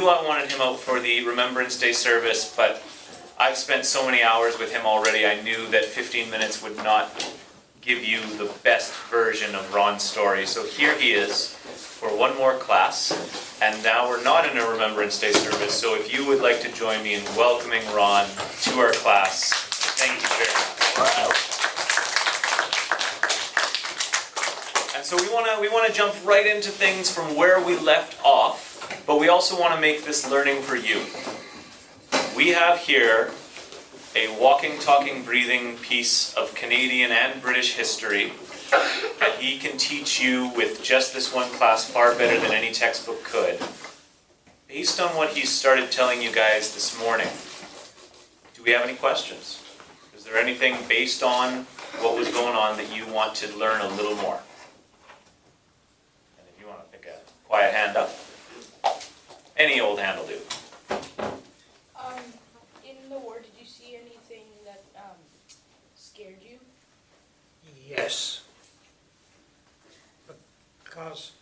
knew I wanted him out for the Remembrance Day service, but I've spent so many hours with him already, I knew that 15 minutes would not give you the best version of Ron's story. So here he is for one more class, and now we're not in a Remembrance Day service, so if you would like to join me in welcoming Ron to our class, thank you very much. And so we want to jump right into things from where we left off, but we also want to make this learning for you. We have here a walking, talking, breathing piece of Canadian and British history that he can teach you with just this one class far better than any textbook could. Based on what he started telling you guys this morning, do we have any questions? Is there anything based on what was going on that you want to learn a little more? And if you want to pick a quiet hand up, any old hand will do. In the war, did you see anything that scared you? Yes. Because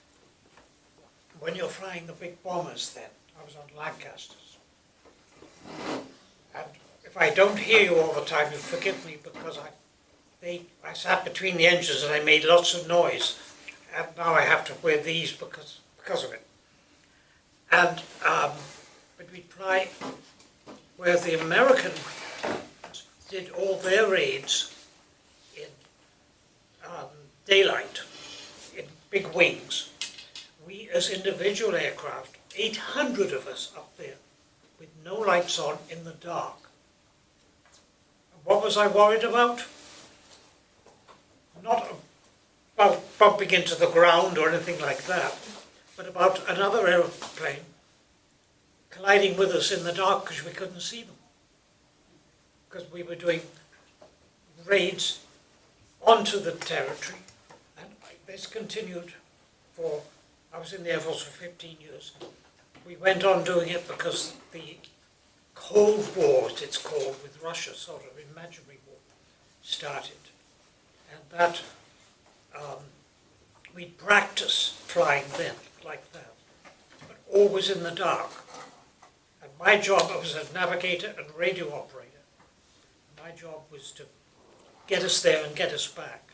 when you're flying the big bombers then, I was on Lancasters. And if I don't hear you all the time, you forgive me because I sat between the engines and I made lots of noise. And now I have to wear these because of it. And but we'd fly where the Americans did all their raids in daylight, in big wings. We as individual aircraft, 800 of us up there, with no lights on in the dark. What was I worried about? Not about bumping into the ground or anything like that, but about another aeroplane colliding with us in the dark because we couldn't see them. Because we were doing raids onto the territory, and this continued for, I was in the Air Force for 15 years. We went on doing it because the Cold War, as it's called, with Russia, sort of imaginary war, started. And that, we'd practice flying then, like that, but always in the dark. And my job, I was a navigator and radio operator. My job was to get us there and get us back.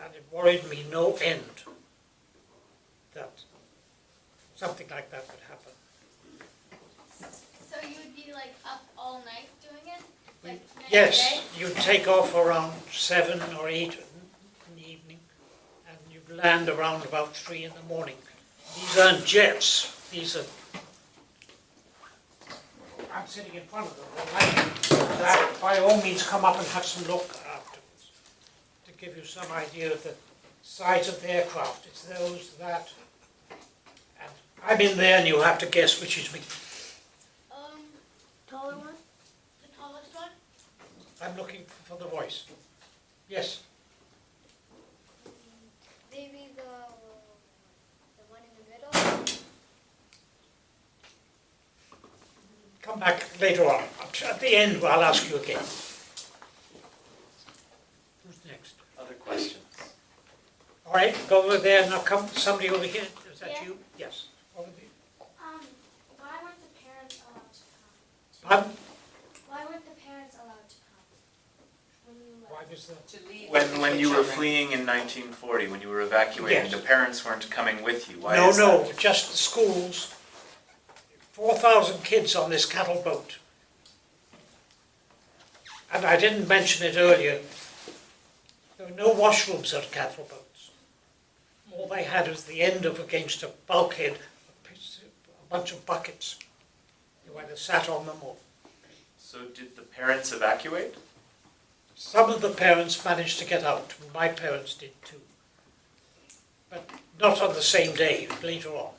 And it worried me no end that something like that would happen. So you would be like up all night doing it? Like night Yes, and day? you'd take off around 7 or 8 in the evening, and you'd land around about 3 in the morning. These aren't jets, these are... I'm sitting in front of them. That, by all means, come up and have some look afterwards to give you some idea of the size of the aircraft. It's those, that, and I'm in there, and you have to guess which is me. Taller one? The tallest one? I'm looking for the voice. Yes. Maybe the one in the middle? Come back later on. At the end, I'll ask you again. Who's next? Other questions? All right, go over there. Now come, somebody over here. Is that Yeah. you? Yes. Over there. Why weren't the parents allowed to come? Pardon? Why weren't the parents allowed to come when you left? Why was that? To leave When you were children. fleeing in 1940, when you were evacuating, Yes. the parents weren't coming with you. Why No, is no, that? just the schools. 4,000 kids on this cattle boat. And I didn't mention it earlier. There were no washrooms on cattle boats. All they had was the end of against a bulkhead, a bunch of buckets. You either sat on them or... So did the parents evacuate? Some of the parents managed to get out. My parents did too. But not on the same day, later on.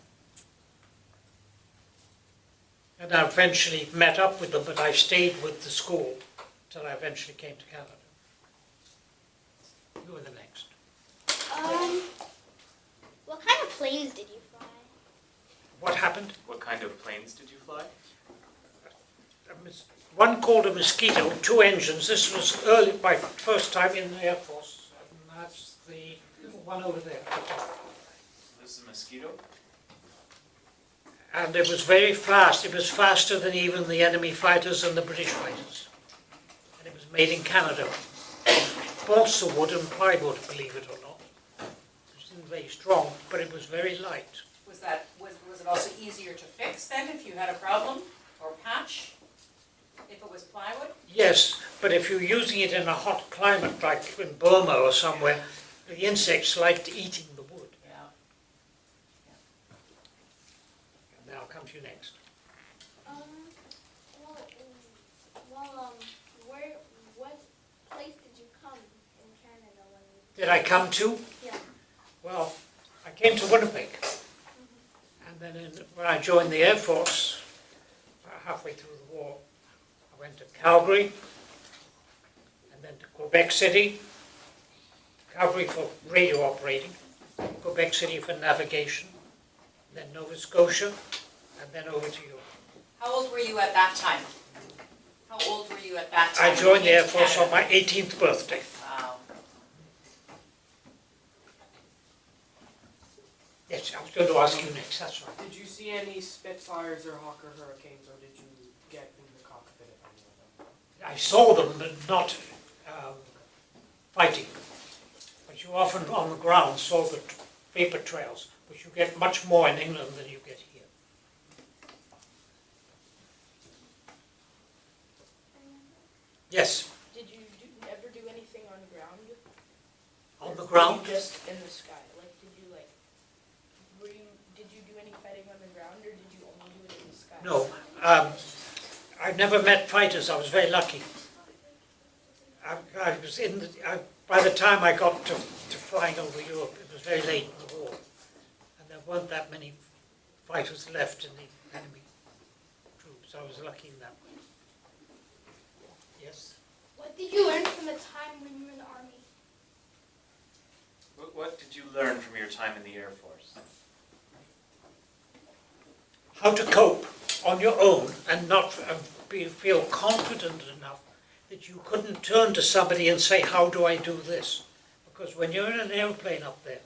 And I eventually met up with them, but I stayed with the school till I eventually came to Canada. You were the next. What kind of planes did you fly? What happened? What kind of planes did you fly? One called a Mosquito, 2 engines. This was early, my first time in the Air Force. And that's the one over there. This is a Mosquito? And it was very fast. It was faster than even the enemy fighters and the British fighters. And it was made in Canada. Balsa wood and plywood, believe it or not. It wasn't very strong, but it was very light. Was it also easier to fix then if you had a problem or patch? If it was plywood? Yes, but if you're using it in a hot climate like in Burma or somewhere, the insects liked eating the wood. Yeah. And now I'll come to you next. What place did you come in Canada when you? Did I come to? Yeah. Well, I came to Winnipeg. And then when I joined the Air Force, halfway through the war, I went to Calgary, and then to Quebec City. Calgary for radio operating, Quebec City for navigation, then Nova Scotia, and then over to Europe. How old were you at that time? How old were you at that time? I joined the when you Air came to Force on Canada? my 18th birthday. Wow. Yes, I was going to ask you next, that's right. Did you see any Spitfires or Hawker Hurricanes, or did you get in the cockpit of any of them? I saw them, but not fighting. But you often on the ground saw the vapor trails, which you get much more in England than you get here. Yes, Did you ever do anything on the ground? on Or the were ground. you just in the sky? Did you do any fighting on the ground, or did you only do it in the sky? No, I never met fighters. I was very lucky. I was in the, by the time I got to flying over Europe, it was very late in the war, and there weren't that many fighters left in the enemy troops. I was lucky in that way. Yes. What did you learn from the time when you were in the army? What did you learn from your time in the Air Force? How to cope on your own and not feel confident enough that you couldn't turn to somebody and say, how do I do this? Because when you're in an airplane up there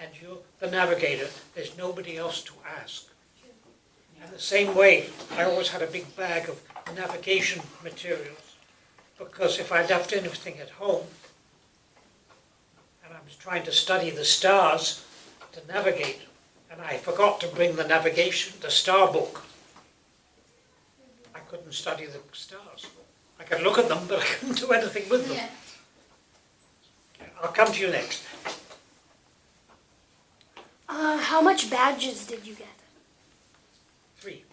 and you're the navigator, there's nobody else to ask. In the same way, I always had a big bag of navigation materials, because if I left anything at home and I was trying to study the stars to navigate, and I forgot to bring the star book, I couldn't study the stars. I could look at them, but I couldn't do anything with them. I'll come to you next. How much badges did you get? 3.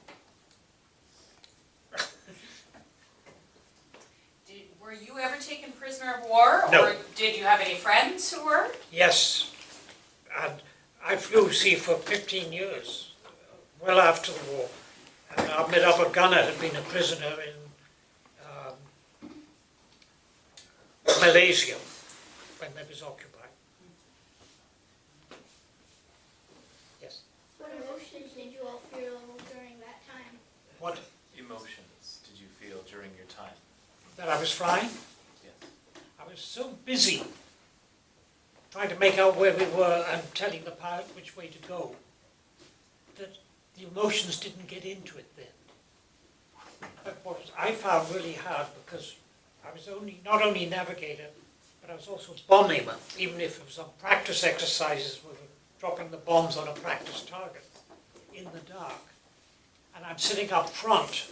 Were you ever taken prisoner of war? No. Or did you have any friends who were? Yes, and I flew, see, for 15 years, well after the war. And I met up a gunner who had been a prisoner in Malaysia when it was occupied. Yes. What emotions did you all feel during that time? What? Emotions did you feel during your time? That I was flying? Yes. I was so busy trying to make out where we were and telling the pilot which way to go that the emotions didn't get into it then. But what I found really hard, because I was not only navigator, but I was also bomb aimer, even if it was on practice exercises, we were dropping the bombs on a practice target in the dark. And I'm sitting up front,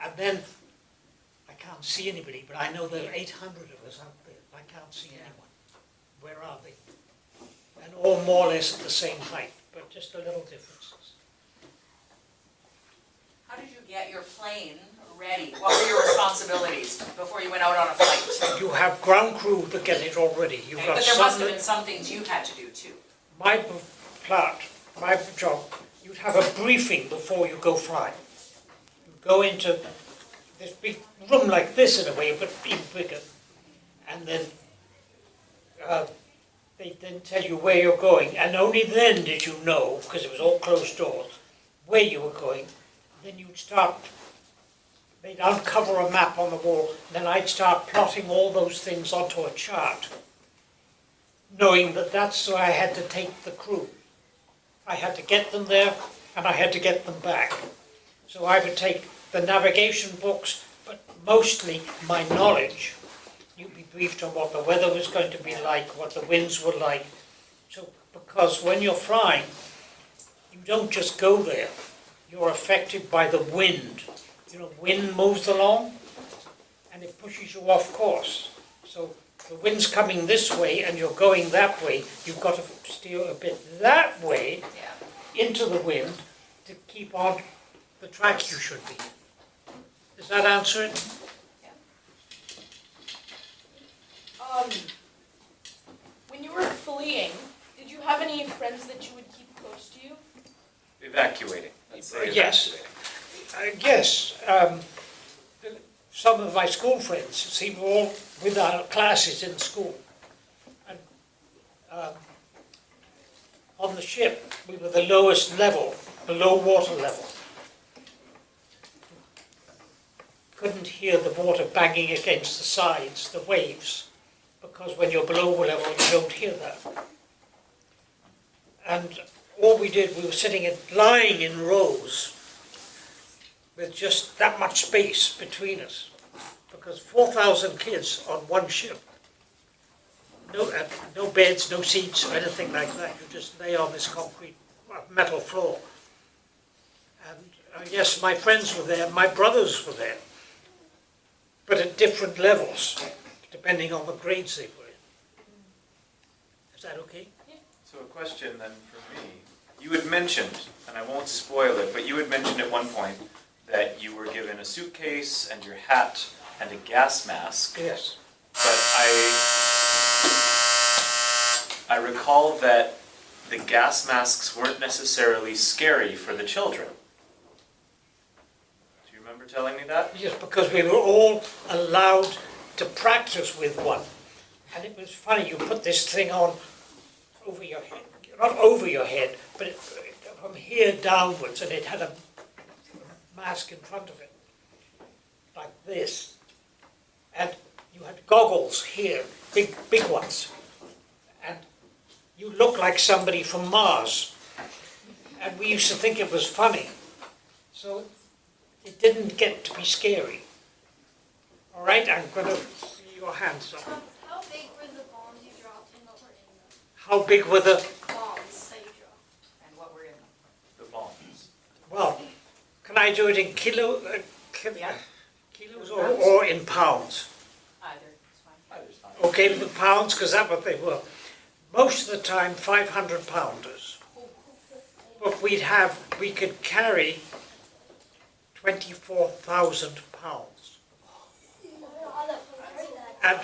and then I can't see anybody, but I know there are 800 of us out there. I can't see anyone. Where are they? And all more or less at the same height, but just a little differences. How did you get your plane ready? What were your responsibilities before you went out on a flight? You have ground crew that get it already. You've Okay, got but there must some have been some things you had to do too. my job, you'd have a briefing before you go fly. You go into this big room like this in a way, but even bigger, and then they then tell you where you're going, and only then did you know, because it was all closed doors, where you were going. Then you'd start, they'd uncover a map on the wall, and then I'd start plotting all those things onto a chart, knowing that that's where I had to take the crew. I had to get them there and I had to get them back. So I would take the navigation books, but mostly my knowledge. You'd be briefed on what the weather was going to be like, what the winds were like. So, because when you're flying, you don't just go there. You're affected by the wind. You know, wind moves along and it pushes you off course. So the wind's coming this way and you're going that way. You've got to steer a bit that way into the wind to keep on the track you should be. Does that answer it? When you were fleeing, did you have any friends that you would keep close to you? Evacuating. Let's say Yes. evacuating. Yes. Some of my school friends, see, we're all with our classes in school. And on the ship, we were the lowest level, below water level. Couldn't hear the water banging against the sides, the waves, because when you're below level, you don't hear that. And all we did, we were lying in rows with just that much space between us, because 4,000 kids on one ship. No beds, no seats, or anything like that. You just lay on this concrete, metal floor. And yes, my friends were there, my brothers were there, but at different levels, depending on the grades they were in. Is that okay? So a question then for me. You had mentioned, and I won't spoil it, but you had mentioned at one point that you were given a suitcase and your hat and a gas mask. Yes. But I recall that the gas masks weren't necessarily scary for the children. Do you remember telling me that? Yes, because we were all allowed to practice with one. And it was funny, you put this thing on over your head, not over your head, but from here downwards, and it had a mask in front of it, like this. And you had goggles here, big ones. And you looked like somebody from Mars. And we used to think it was funny. So it didn't get to be scary. All right, I'm going to see your hands up. How big were the bombs you dropped and what were in them? How big were the... Bombs that you dropped. And what were in them? The bombs. Well, can I do it in Yeah. kilos or in pounds? Either, it's fine. Either's fine. Okay, with pounds, because that's what they were. Most of the time, 500 pounders. But we could carry 24,000 pounds. And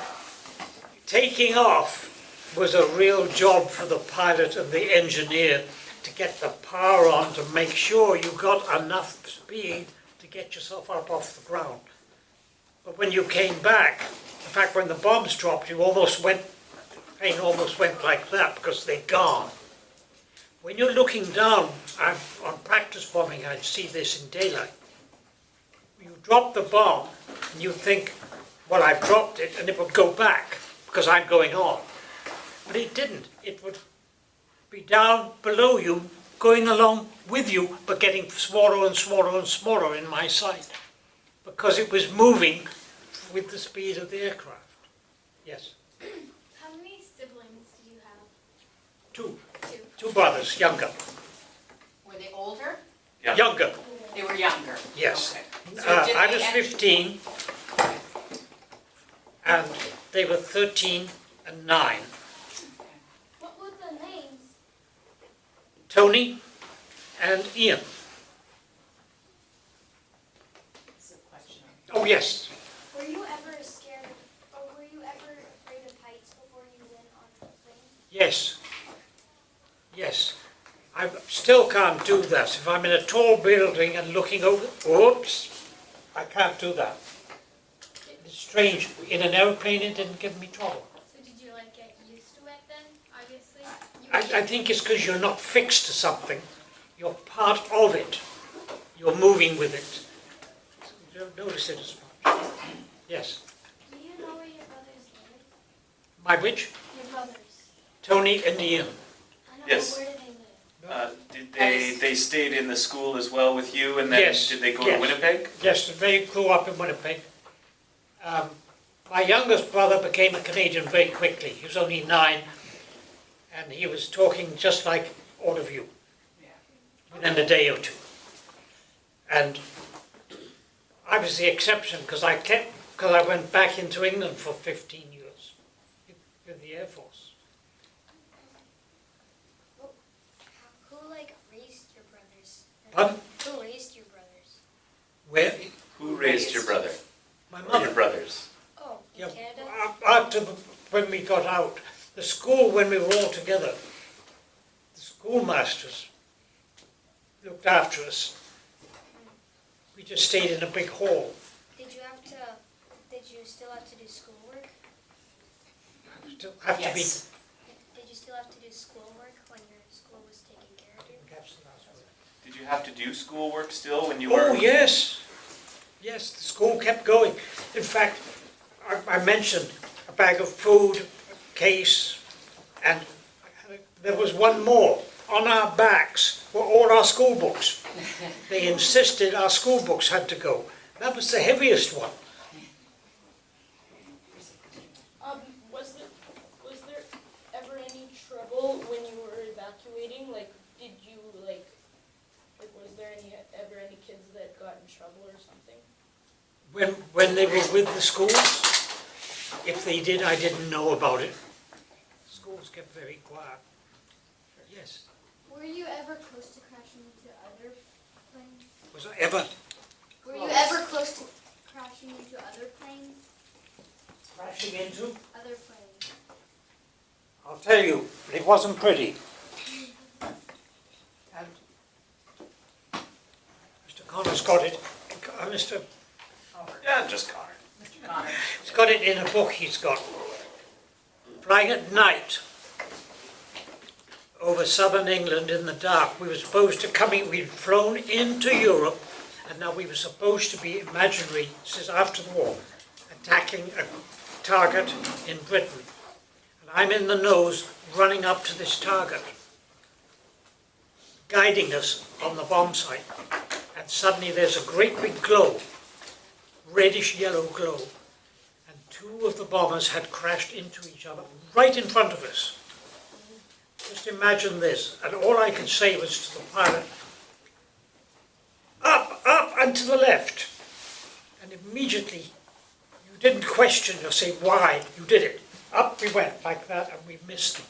taking off was a real job for the pilot and the engineer to get the power on to make sure you got enough speed to get yourself up off the ground. But when you came back, in fact when the bombs dropped, plane almost went like that because they're gone. When you're looking down on practice bombing, I'd see this in daylight. You drop the bomb and you think, well, I've dropped it, and it would go back because I'm going on. But it didn't. It would be down below you, going along with you, but getting smaller and smaller and smaller in my sight because it was moving with the speed of the aircraft. Yes. How many siblings do you have? Two. Two. Two brothers, younger. Were they older? Yeah. Younger, They were younger? yes. Okay. So did I they was end- 15, and they were 13 and 9. What were the names? Tony and Ian. That's a question. Oh, yes. Were you ever scared, or were you ever afraid of heights before you went on the plane? Yes. Yes. I still can't do that. If I'm in a tall building and looking over, oops, I can't do that. It's strange. In an airplane, it didn't give me trouble. So did you get used to it then, obviously? I think it's because you're not fixed to something. You're part of it. You're moving with it. You don't notice it as much. Yes. Do you know where your brothers live? My which? Your brothers. Tony and Ian. I know, Yes. but where do they live? Did they stayed in the school as well with you, and then Yes, did they go yes. to Winnipeg? Yes, they grew up in Winnipeg. My youngest brother became a Canadian very quickly. He was only 9, and he was talking just like all of you Yeah. within a day or two. And I was the exception because I went back into England for 15 years with the Air Force. Who raised your brothers? Pardon? Who raised your brothers? Where? Who raised your brother? My Or your mother. brothers? Oh, in Yeah, Canada? after when we got out, the school, when we were all together, the schoolmasters looked after us. We just stayed in a big hall. Did you still have to do schoolwork? Still have to be. Yes. Did you still have to do schoolwork when your school was taking care of you? Did you have to do schoolwork still when you were? Oh, yes. Yes, the school kept going. In fact, I mentioned a bag of food, a case, and there was one more. On our backs were all our school books. They insisted our school books had to go. That was the heaviest one. Was there ever any trouble when you were evacuating? Like, did you was there ever any kids that got in trouble or something? When they were with the schools, if they did, I didn't know about it. Schools kept very quiet. Yes. Were you ever close to crashing into other planes? Was I ever Were you ever close to crashing into other planes? crashing into? Other planes. I'll tell you, it wasn't pretty. And Mr. Connor's got it. Mr. Yeah, just Connor. Mr. Connor. He's got it in a book he's got. Flying at night over southern England in the dark. We were supposed to we'd flown into Europe, and now we were supposed to be imaginary, this is after the war, attacking a target in Britain. And I'm in the nose running up to this target, guiding us on the bomb site. And suddenly there's a great big glow, reddish yellow glow. And 2 of the bombers had crashed into each other right in front of us. Just imagine this. And all I could say was to the pilot, up, up, and to the left. And immediately, you didn't question or say why, you did it. Up we went like that, and we missed them.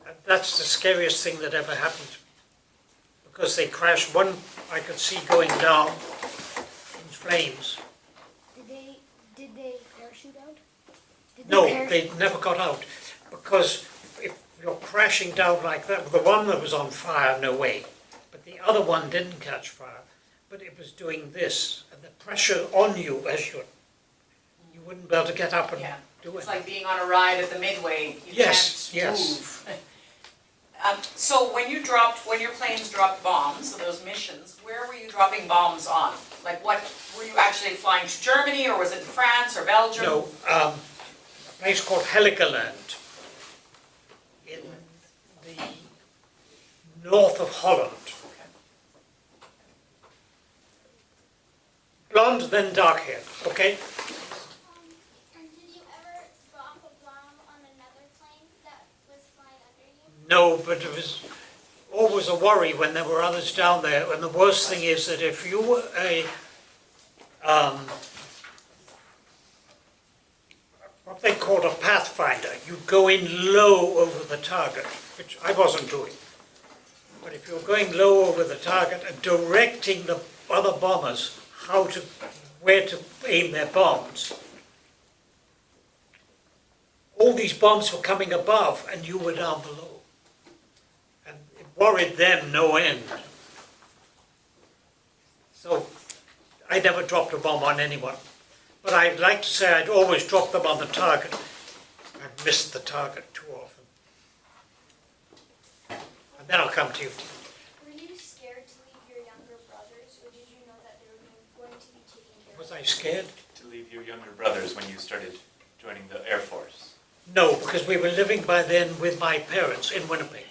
And that's the scariest thing that ever happened. Because they crashed, one I could see going down in flames. Did they parachute out? No, they never got out. Because if you're crashing down like that, the one that was on fire, no way. But the other one didn't catch fire. But it was doing this, and the pressure on you as you wouldn't be able to get up and Yeah. do it. It's like being on a ride at the Midway. You Yes, can't yes. move. So when your planes dropped bombs, so those missions, where were you dropping bombs on? Like what, were you actually flying to Germany, or was it in France or Belgium? No, a place called Heligoland in the north of Holland. Blonde, then dark hair, okay? And did you ever drop a bomb on another plane that was flying under you? No, but it was always a worry when there were others down there. And the worst thing is that if you were what they called a pathfinder, you'd go in low over the target, which I wasn't doing. But if you're going low over the target and directing the other bombers where to aim their bombs, all these bombs were coming above and you were down below. And it worried them no end. So I never dropped a bomb on anyone. But I'd like to say I'd always drop them on the target. I've missed the target too often. And then I'll come to you. Were you scared to leave your younger brothers, or did you know that they were going to be taken care of? Was I scared? To leave your younger brothers when you started joining the Air Force? No, because we were living by then with my parents in Winnipeg.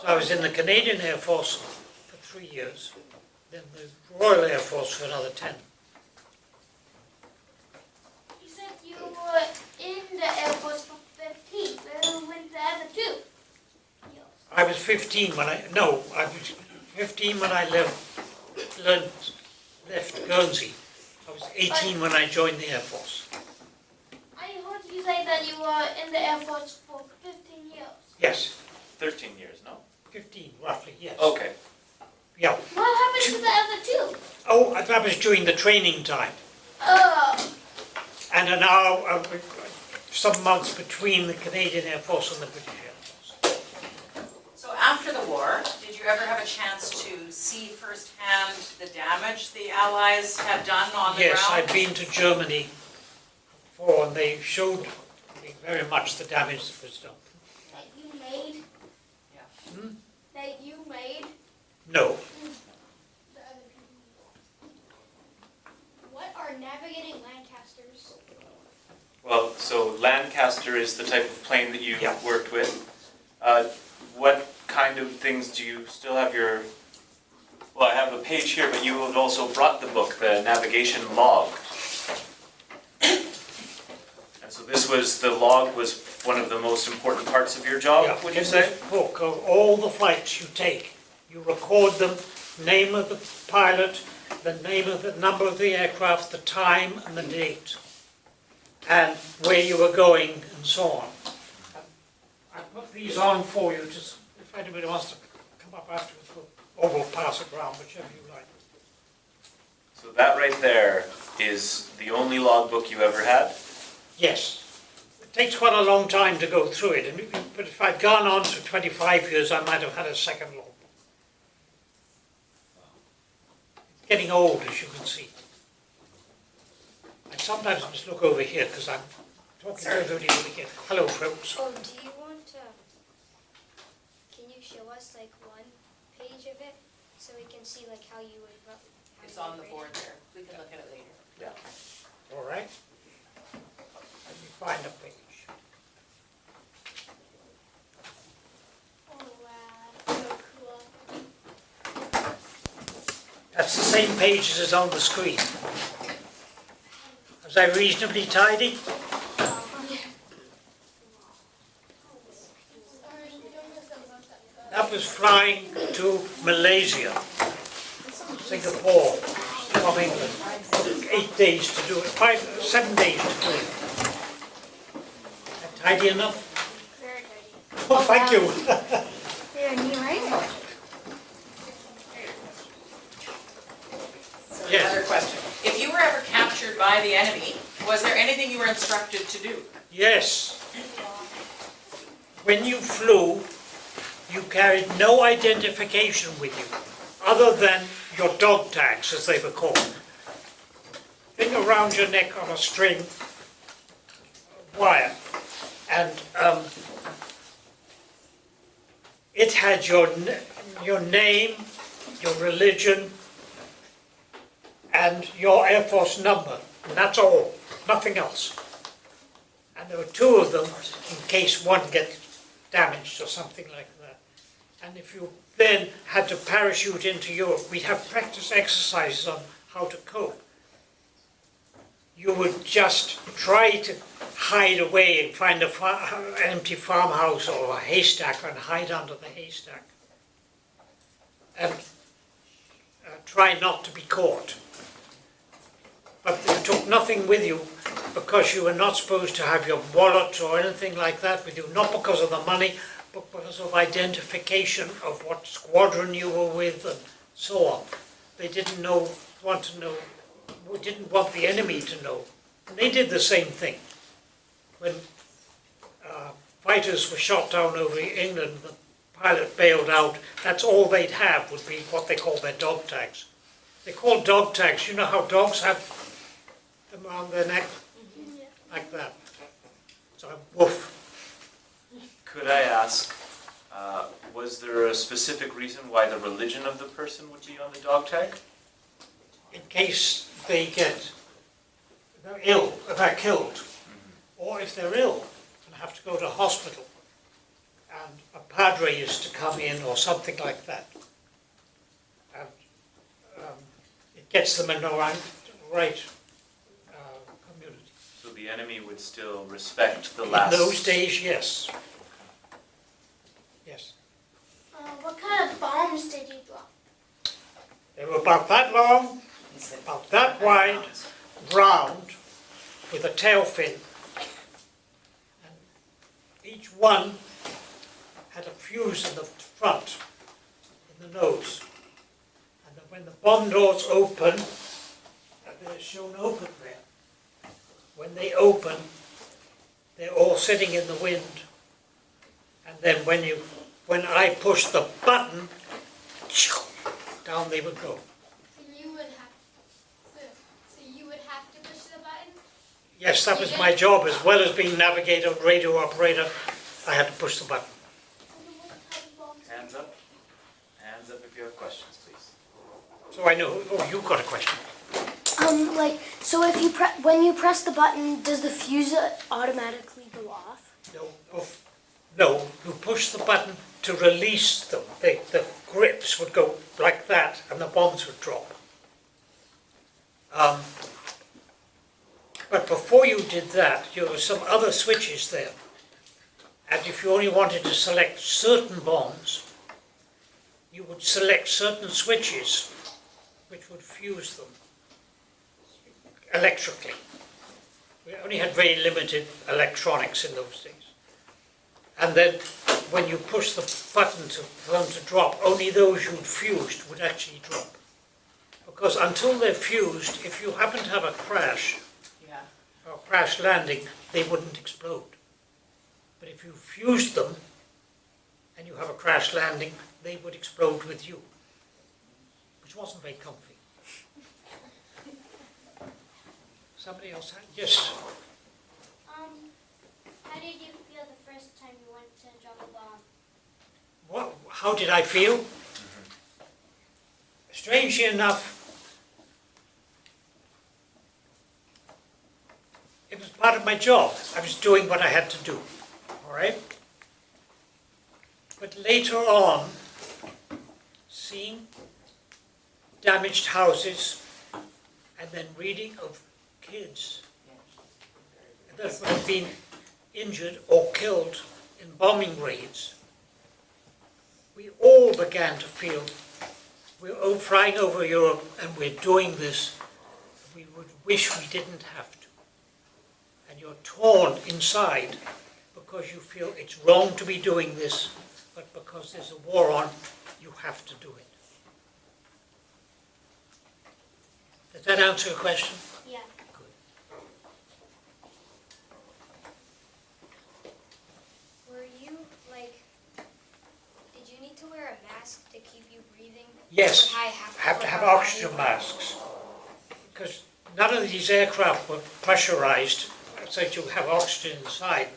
So I was in the Canadian Air Force for 3 years, then the Royal Air Force for another 10. You said you were in the Air Force for 15. Where went the other 2 years? I was 15 when I was 15 when I left Guernsey. I was 18 when I joined the Air Force. I heard you say that you were in the Air Force for 15 years. Yes, 13 years, no? 15 roughly, yes. Okay. Yeah. What happened to the other 2? Oh, that was during the training time. Oh, And an hour, some months between the Canadian Air Force and the British Air Force. So after the war, did you ever have a chance to see firsthand the damage the Allies had done on the Yes, ground? I'd been to Germany before, and they showed me very much the damage that was done. that you made? Yeah. Hmm? That you made? No, The other people. What are navigating Lancasters? Well, so Lancaster is the type of plane that you Yeah. worked with. What kind of things do you still have your... Well, I have a page here, but you have also brought the book, the navigation log. And so the log was one of the most important parts of your job, yeah, would you in say? this book of all the flights you take, you record them, name of the pilot, the name of the number of the aircraft, the time and the date, and where you were going and so on. I put these on for you, just if anybody wants to come up afterwards, or we'll pass it around, whichever you like. So that right there is the only logbook you ever had? Yes. It takes quite a long time to go through it, but if I'd gone on to 25 years, I might have had a second logbook. It's getting old, as you can see. I sometimes must look over here, because I'm talking to everybody over here. Hello, folks. Oh, do you want to, can you show us like one page of it, so we can see like how you would vote? It's on the board there. We can look at it later. Yeah. All right. Let me find a page. Oh wow, that's so cool. That's the same page as is on the screen. Was I reasonably tidy? That was flying to Malaysia, Singapore, from England. Took 8 days to do it, 7 days to do it. That tidy enough? Very tidy. Oh, thank you. They're new, right? So Yes. another question. If you were ever captured by the enemy, was there anything you were instructed to do? Yes. When you flew, you carried no identification with you, other than your dog tags, as they were called. Thing around your neck on a string, wire, and it had your name, your religion, and your Air Force number, and that's all, nothing else. And there were 2 of them in case one gets damaged or something like that. And if you then had to parachute into Europe, we'd have practice exercises on how to cope. You would just try to hide away and find an empty farmhouse or a haystack and hide under the haystack. And try not to be caught. But you took nothing with you because you were not supposed to have your wallet or anything like that with you, not because of the money, but because of identification of what squadron you were with and so on. They didn't want the enemy to know. And they did the same thing. When fighters were shot down over England, the pilot bailed out, that's all they'd have would be what they call their dog tags. They call dog tags, you know how dogs have them around their neck? Like that. So, woof. Could I ask, was there a specific reason why the religion of the person would be on the dog tag? In case they're killed, or if they're ill and have to go to hospital. and a padre is to come in or something like that. And it gets them in the right community. So the enemy would still respect the In last... those days, yes. Yes. What kind of bombs did you drop? They were about that long, He said, about that wide, round, with a tail fin. And each one had a fuse in the front, in the nose. And then when the bomb doors open, and they're shown open there, when they open, they're all sitting in the wind. And then when I push the button, down they would go. So you would have to push the button? Yes, that was my job, as well as being navigator, radio operator, I had to push the button. Hands up. Hands up if you have questions, please. So I know, oh, you've got a question. So if you when you press the button, does the fuse automatically go off? No, you push the button to release them. The grips would go like that, and the bombs would drop. But before you did that, there were some other switches there. And if you only wanted to select certain bombs, you would select certain switches which would fuse them electrically. We only had very limited electronics in those days. And then when you push the button for them to drop, only those you'd fused would actually drop. Because until they're fused, if you happen to have a crash, yeah. or crash landing, they wouldn't explode. But if you fused them, and you have a crash landing, they would explode with you, which wasn't very comfy. Somebody else had, yes? How did you feel the first time you went to drop a bomb? What, how did I feel? Strangely enough, it was part of my job. I was doing what I had to do, all right? But later on, seeing damaged houses and then reading of kids that had been injured or killed in bombing raids, we all began to feel we're flying over Europe and we're doing this. We would wish we didn't have to. And you're torn inside because you feel it's wrong to be doing this, but because there's a war on, you have to do it. Does that answer your question? Yeah. Good. Were you did you need to wear a mask to keep you breathing? Yes, Or have to have put on oxygen you? masks. Because none of these aircraft were pressurized, so that you have oxygen inside.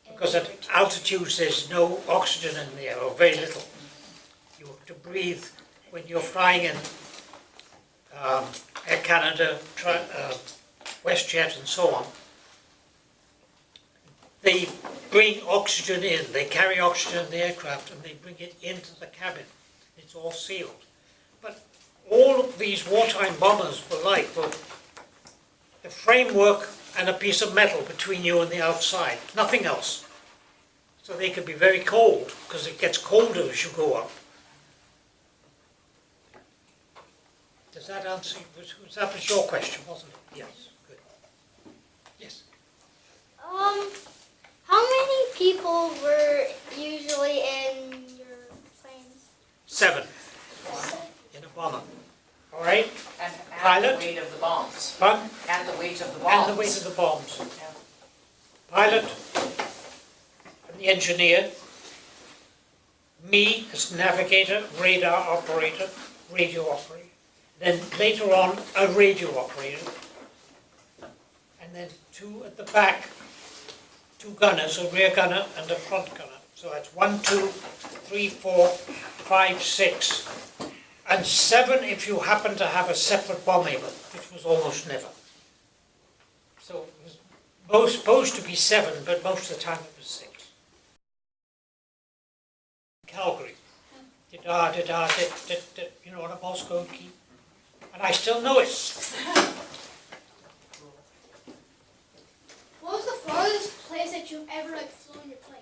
Because at altitudes there's no oxygen in the air, or very little. You have to breathe when you're flying in Air Canada, WestJet and so on. They bring oxygen in, they carry oxygen in the aircraft and they bring it into the cabin. It's all sealed. But all of these wartime bombers were the framework and a piece of metal between you and the outside, nothing else. So they could be very cold, because it gets colder as you go up. Does that answer, that was your question, wasn't it? Yes, good. Yes. How many people were usually in your planes? 7 in a bomber. All right? And Pilot? the weight of the bombs. Fun? And the weight of the bombs. And the weight of the bombs. Yeah. Pilot, and the engineer, me as navigator, radar operator, radio operator, then later on a radio operator, and then 2 at the back, 2 gunners, a rear gunner and a front gunner. So that's 1, 2, 3, 4, 5, 6, and 7 if you happen to have a separate bomb able, which was almost never. So it was supposed to be 7, but most of the time it was 6. da da da da da da, you know, on a Morse code key. And I still know it. What was the farthest place that you've ever like flown your plane?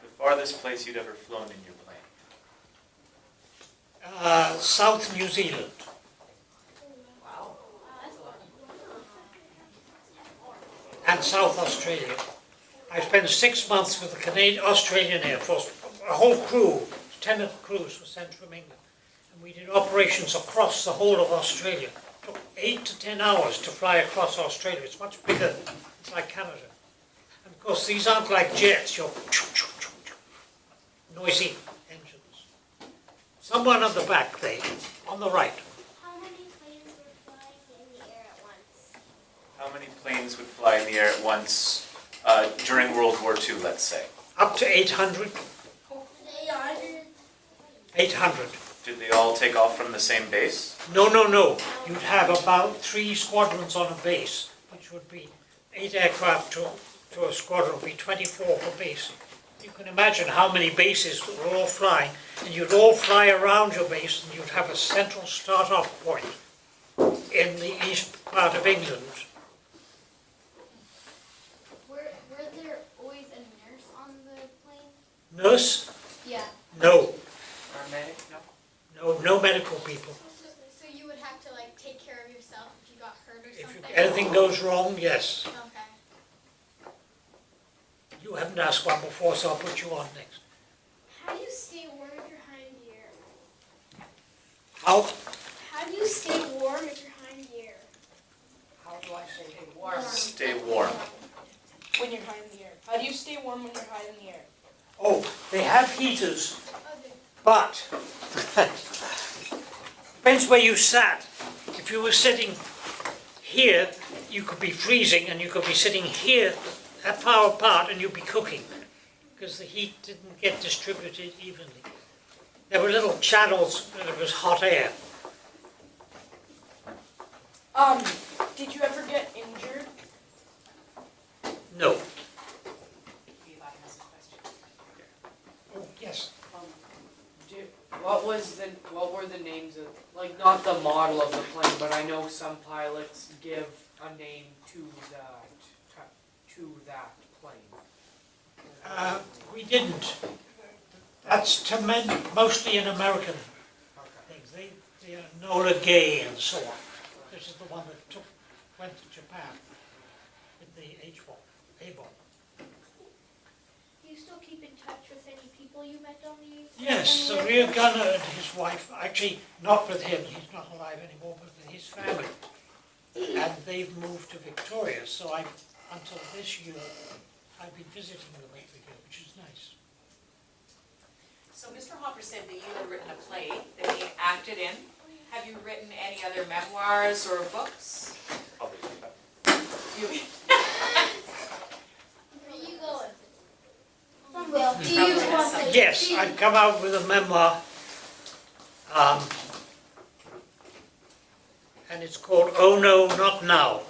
The farthest place you'd ever flown in your plane? South New Zealand. Wow. That's fun. And South Australia. I spent 6 months with the Australian Air Force. A whole crew, 10 crews were sent from England. And we did operations across the whole of Australia. It took 8 to 10 hours to fly across Australia. It's much bigger. It's like Canada. And of course, these aren't like jets. You're noisy engines. Someone on the back there, on the right. How many planes were flying in the air at once? How many planes would fly in the air at once during World War II, let's say? Up to 800. 800. 800. Did they all take off from the same base? No, no, no. You'd have about 3 squadrons on a base, which would be 8 aircraft to a squadron, would be 24 per base. You can imagine how many bases were all flying, and you'd all fly around your base, and you'd have a central start-off point in the east part of England. Were there always a nurse on the plane? Nurse? Yeah. No. Paramedic, no? No medical people. So you would have to like take care of yourself if you got hurt or If something? anything goes wrong, yes. Okay. You haven't asked one before, so I'll put you on next. How do you stay warm if you're high in the air? How? How do you stay warm if you're high in the air? How do I say it? Warm? Stay warm. When you're high in the air. How do you stay warm when you're high in the air? Oh, they have heaters. Okay. But, depends where you sat. If you were sitting here, you could be freezing, and you could be sitting here, that far apart, and you'd be cooking, because the heat didn't get distributed evenly. There were little channels where there was hot air. Did you ever get injured? No. Eli has a question. Oh, yes. What were the names of, like, not the model of the plane, but I know some pilots give a name to that plane. We didn't. That's mostly in American Okay. things. They are Nola Gay and so on. This is the one that went to Japan with the A-bomb. Do you still keep in touch with any people you met on the Yes, the rear gunner and his wife, actually not with him, he's not alive anymore, but with his family. And they've moved to Victoria, so until this year, I've been visiting them every year, which is nice. So Mr. Hopper said that you had written a play that he acted in. Have you written any other memoirs or books? Probably not. You, Where are you going? From Will. Do you Probably want something. the... Yes, I've come out with a memoir, and it's called Oh No, Not Now,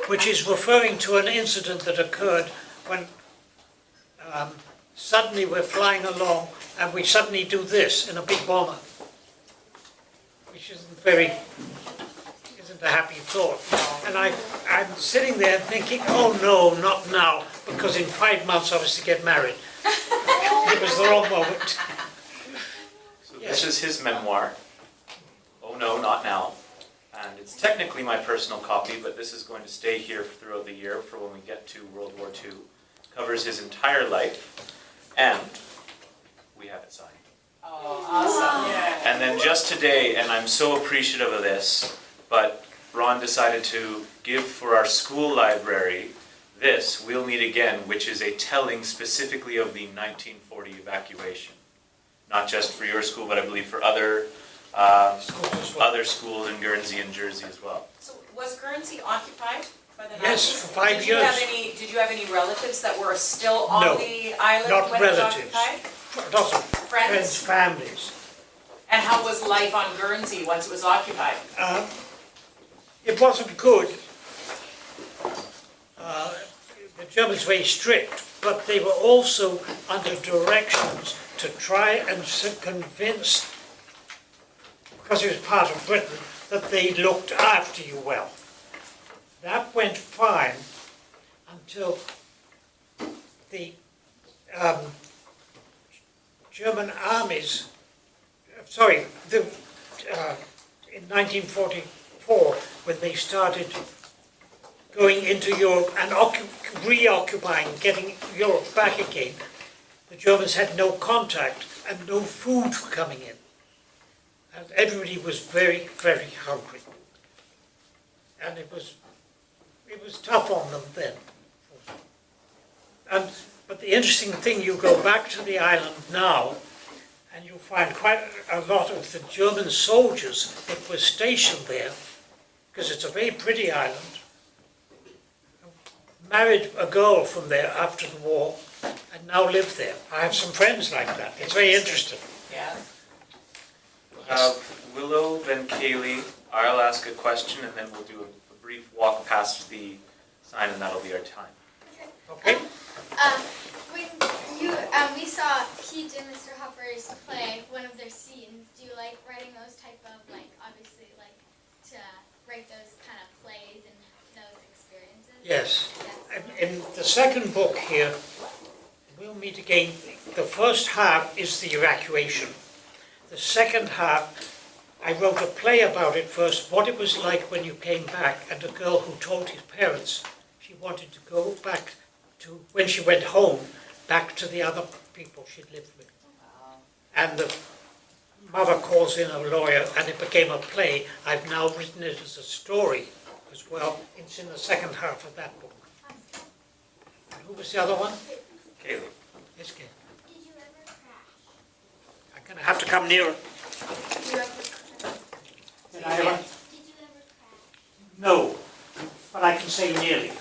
which is referring to an incident that occurred when suddenly we're flying along and we suddenly do this in a big bomber, which isn't a happy thought. And I'm sitting there thinking, oh no, not now, because in 5 months I was to get married. It was the wrong moment. So this is his memoir, Oh No, Not Now. And it's technically my personal copy, but this is going to stay here throughout the year for when we get to World War II. Covers his entire life, and we have it signed. oh, awesome, yeah. And then just today, and I'm so appreciative of this, but Ron decided to give for our school library this, We'll Meet Again, which is a telling specifically of the 1940 evacuation. Not just for your school, but I believe for other schools in Guernsey and Jersey as well. So was Guernsey occupied by the Yes, Nazis? for 5 Did you have years. did you have any relatives that were still on No, the island not when it was relatives. occupied? Lots of Friends? friends, families. And how was life on Guernsey once it was occupied? It wasn't good. The Germans were very strict, but they were also under directions to try and convince, because it was part of Britain, that they looked after you well. That went fine until the German armies, in 1944, when they started going into Europe and reoccupying, getting Europe back again, the Germans had no contact and no food coming in. And everybody was very, very hungry. And it was tough on them then. But the interesting thing, you go back to the island now, and you find quite a lot of the German soldiers that were stationed there, because it's a very pretty island, married a girl from there after the war, and now live there. I have some friends like that. It's very interesting. Yeah. Willow, then Kaylee. I'll ask a question, and then we'll do a brief walk past the sign, and that'll be our time. Okay? When you we saw Keith and Mr. Hopper's play one of their scenes. Do you like writing those type of obviously to write those kind of plays and those experiences? Yes. Yes. In the second book here, we'll meet again. The first half is the evacuation. The second half, I wrote a play about it first, what it was like when you came back, and a girl who told his parents she wanted to go back to, when she went home, back to the other people she'd lived with. And the mother calls in a lawyer, and it became a play. I've now written it as a story as well. It's in the second half of that book. And who was the other one? Kaylee. Yes, Kay. Did you ever crash? I'm going to have to come nearer. Did you ever Did I ever? Did you ever crash? No, but I can say nearly.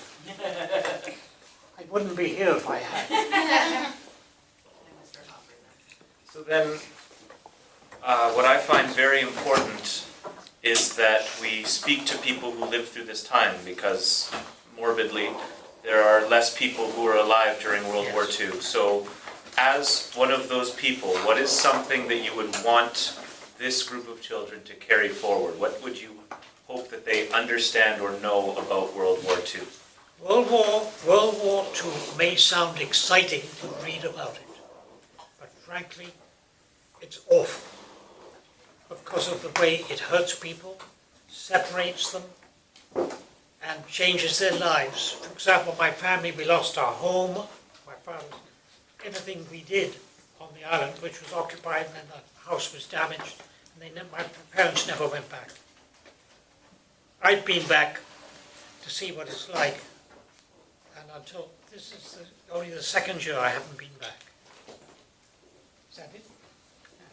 I wouldn't be here if I had. So then, what I find very important is that we speak to people who lived through this time, because morbidly, there are less people who are alive during World War II. So, as one of those people, what is something that you would want this group of children to carry forward? What would you hope that they understand or know about World War II? World War II may sound exciting to read about it, but frankly, it's awful because of the way it hurts people, separates them, and changes their lives. For example, my family, we lost our home, my father, everything we did on the island, which was occupied, and then the house was damaged, and my parents never went back. I've been back to see what it's like, and until this is only the second year I haven't been back. Is that it?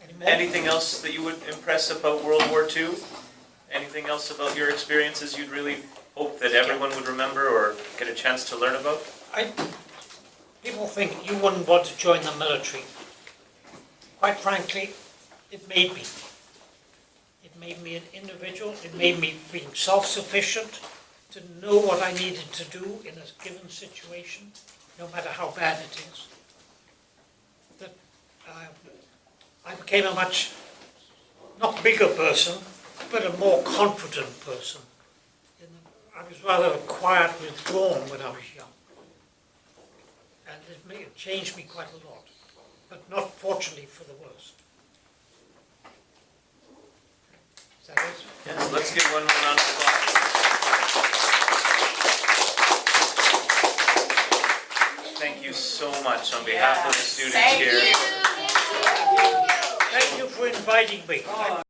Any more? Anything else that you would impress about World War II? Anything else about your experiences you'd really hope that everyone would remember or get a chance to learn about? People think you wouldn't want to join the military. Quite frankly, it made me. It made me an individual. It made me being self-sufficient, to know what I needed to do in a given situation, no matter how bad it is. That I became a much, not bigger person, but a more confident person. I was rather quiet, withdrawn when I was young. And it changed me quite a lot, but not fortunately for the worse. Is that it? Yes, let's give one more round of applause. Thank you so much on behalf of the students here. Thank you for inviting me. I